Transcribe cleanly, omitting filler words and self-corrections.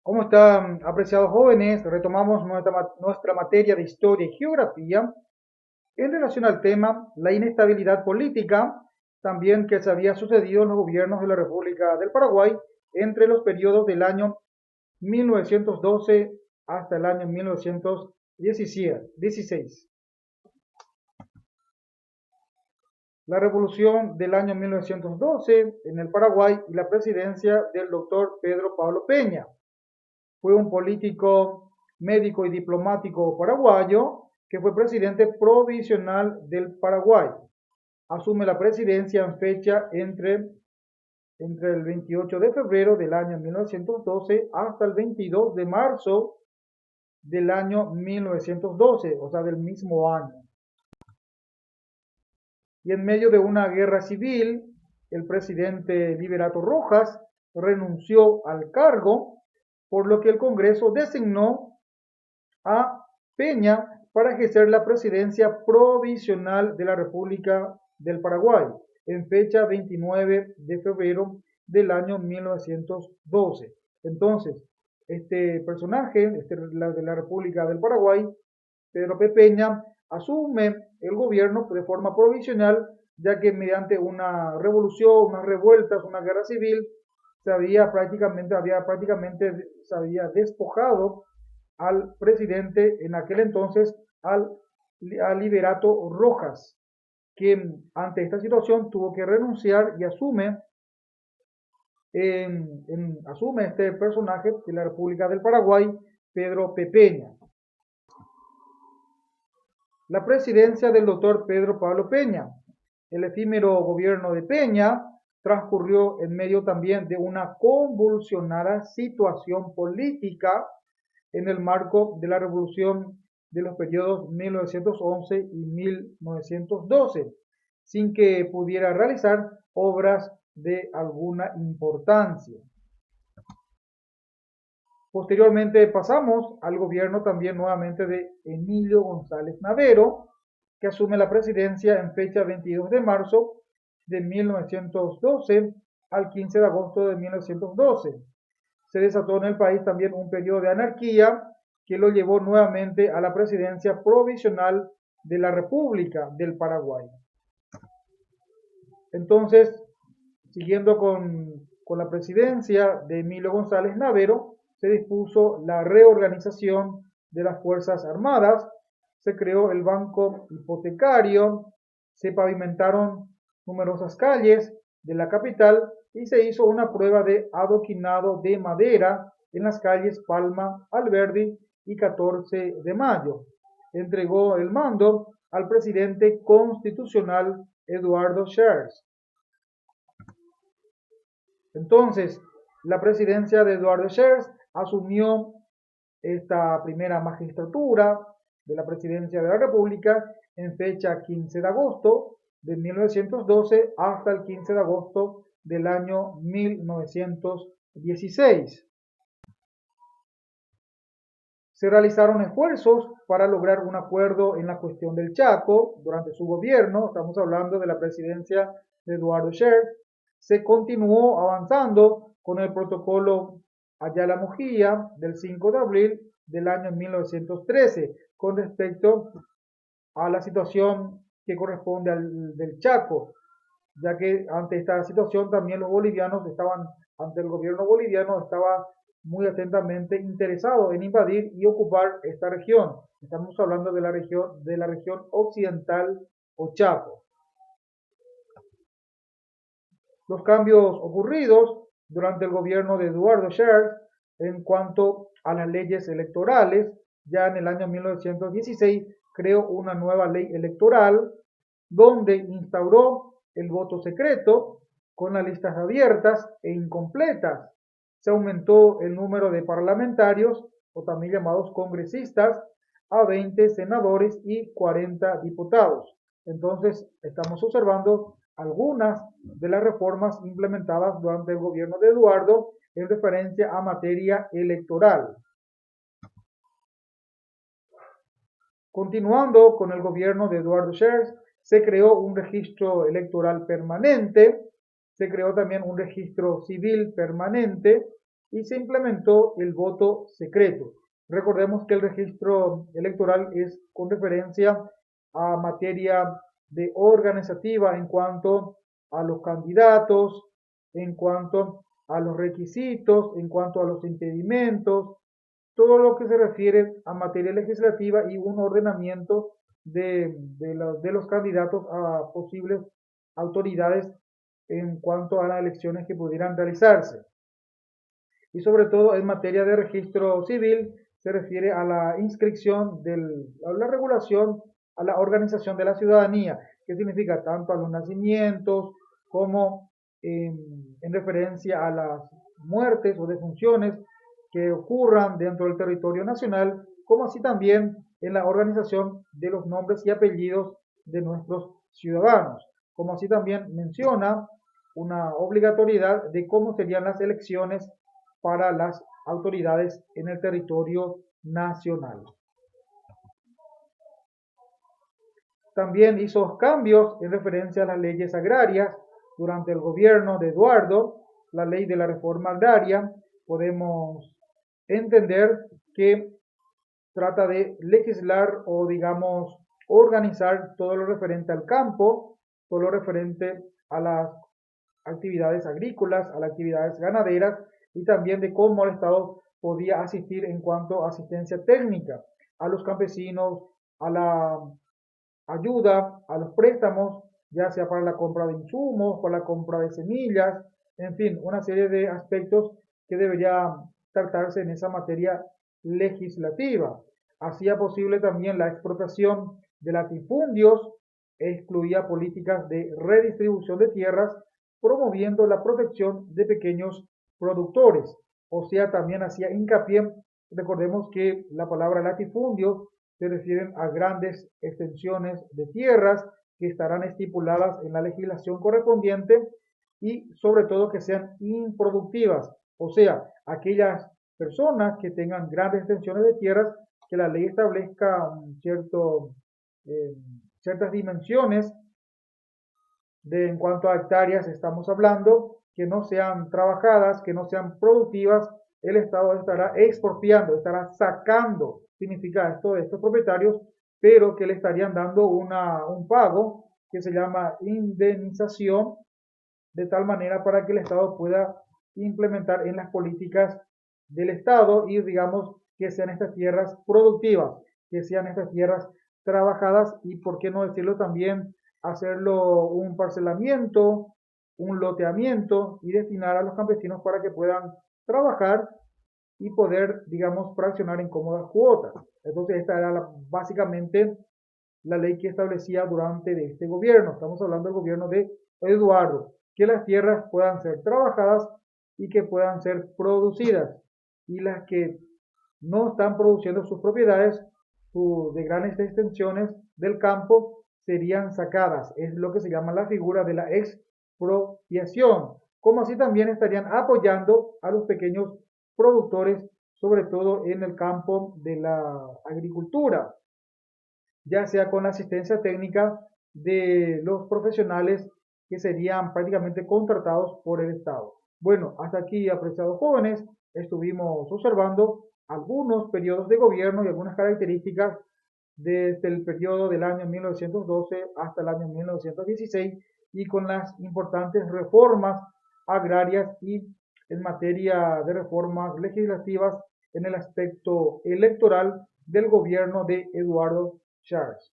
¿Cómo están, apreciados jóvenes? Retomamos nuestra materia de historia y geografía en relación al tema la inestabilidad política, también que se había sucedido en los gobiernos de la República del Paraguay entre los periodos del año 1912 hasta el año 1916. La revolución del año 1912 en el Paraguay y la presidencia del doctor Pedro Pablo Peña. Fue un político, médico y diplomático paraguayo que fue presidente provisional del Paraguay. Asume la presidencia en fecha entre el 28 de febrero del año 1912 hasta el 22 de marzo del año 1912, o sea, del mismo año. Y en medio de una guerra civil, el presidente Liberato Rojas renunció al cargo, por lo que el Congreso designó a Peña para ejercer la presidencia provisional de la República del Paraguay en fecha 29 de febrero del año 1912. Entonces, este personaje, de la República del Paraguay, Pedro P. Peña, asume el gobierno de forma provisional, ya que mediante una revolución, unas revueltas, una guerra civil, se había despojado al presidente en aquel entonces, al Liberato Rojas, quien ante esta situación tuvo que renunciar y asume este personaje de la República del Paraguay, Pedro P. Peña. La presidencia del doctor Pedro Pablo Peña. El efímero gobierno de Peña transcurrió en medio también de una convulsionada situación política en el marco de la revolución de los periodos 1911 y 1912, sin que pudiera realizar obras de alguna importancia. Posteriormente pasamos al gobierno también nuevamente de Emilio González Navero, que asume la presidencia en fecha 22 de marzo de 1912 al 15 de agosto de 1912. Se desató en el país también un periodo de anarquía que lo llevó nuevamente a la presidencia provisional de la República del Paraguay. Entonces, siguiendo con la presidencia de Emilio González Navero, se dispuso la reorganización de las Fuerzas Armadas, se creó el Banco Hipotecario, se pavimentaron numerosas calles de la capital y se hizo una prueba de adoquinado de madera en las calles Palma, Alberdi y 14 de Mayo. Entregó el mando al presidente constitucional Eduardo Scherz. Entonces, la presidencia de Eduardo Scherz asumió esta primera magistratura de la presidencia de la República en fecha 15 de agosto de 1912 hasta el 15 de agosto del año 1916. Se realizaron esfuerzos para lograr un acuerdo en la cuestión del Chaco durante su gobierno, estamos hablando de la presidencia de Eduardo Scherz. Se continuó avanzando con el protocolo Ayala Mujía del 5 de abril del año 1913 con respecto a la situación que corresponde del Chaco, ya que ante esta situación también los bolivianos estaban, ante el gobierno boliviano estaba muy atentamente interesado en invadir y ocupar esta región. Estamos hablando de la región occidental o Chaco. Los cambios ocurridos durante el gobierno de Eduardo Scherz en cuanto a las leyes electorales, ya en el año 1916 creó una nueva ley electoral donde instauró el voto secreto con las listas abiertas e incompletas. Se aumentó el número de parlamentarios, o también llamados congresistas, a 20 senadores y 40 diputados. Entonces, estamos observando algunas de las reformas implementadas durante el gobierno de Eduardo en referencia a materia electoral. Continuando con el gobierno de Eduardo Scherz, se creó un registro electoral permanente, se creó también un registro civil permanente y se implementó el voto secreto. Recordemos que el registro electoral es con referencia a materia de organizativa en cuanto a los candidatos, en cuanto a los requisitos, en cuanto a los impedimentos, todo lo que se refiere a materia legislativa y un ordenamiento de los candidatos a posibles autoridades en cuanto a las elecciones que pudieran realizarse. Y sobre todo en materia de registro civil se refiere a la inscripción, a la regulación, a la organización de la ciudadanía, que significa tanto a los nacimientos como en referencia a las muertes o defunciones que ocurran dentro del territorio nacional, como así también en la organización de los nombres y apellidos de nuestros ciudadanos, como así también menciona una obligatoriedad de cómo serían las elecciones para las autoridades en el territorio nacional. También hizo cambios en referencia a las leyes agrarias durante el gobierno de Eduardo, la ley de la reforma agraria. Podemos entender que trata de legislar o digamos organizar todo lo referente al campo, todo lo referente a las actividades agrícolas, a las actividades ganaderas y también de cómo el Estado podía asistir en cuanto a asistencia técnica a los campesinos, a la ayuda, a los préstamos, ya sea para la compra de insumos, para la compra de semillas, en fin, una serie de aspectos que debería tratarse en esa materia legislativa. Hacía posible también la expropiación de latifundios, excluía políticas de redistribución de tierras, promoviendo la protección de pequeños productores. O sea, también hacía hincapié, recordemos que la palabra latifundio se refieren a grandes extensiones de tierras que estarán estipuladas en la legislación correspondiente y sobre todo que sean improductivas, o sea, aquellas personas que tengan grandes extensiones de tierras, que la ley establezca eh, ciertas dimensiones en cuanto a hectáreas estamos hablando, que no sean trabajadas, que no sean productivas, el Estado estará expropiando, estará sacando, significa esto, de estos propietarios, pero que le estarían dando un pago que se llama indemnización, de tal manera para que el Estado pueda implementar en las políticas del Estado y digamos que sean estas tierras productivas, que sean estas tierras trabajadas y por qué no decirlo también hacerlo un parcelamiento, un loteamiento y destinar a los campesinos para que puedan trabajar y poder, digamos, fraccionar en cómodas cuotas. Entonces esta era básicamente la ley que establecía durante de este gobierno. Estamos hablando del gobierno de Eduardo, que las tierras puedan ser trabajadas y que puedan ser producidas. Y las que no están produciendo sus propiedades de grandes extensiones del campo serían sacadas. Es lo que se llama la figura de la expropiación. Como así también estarían apoyando a los pequeños productores, sobre todo en el campo de la agricultura, ya sea con la asistencia técnica de los profesionales que serían prácticamente contratados por el Estado. Bueno, hasta aquí, apreciados jóvenes, estuvimos observando algunos periodos de gobierno y algunas características desde el periodo del año 1912 hasta el año 1916 y con las importantes reformas agrarias y en materia de reformas legislativas en el aspecto electoral del gobierno de Eduardo Charles.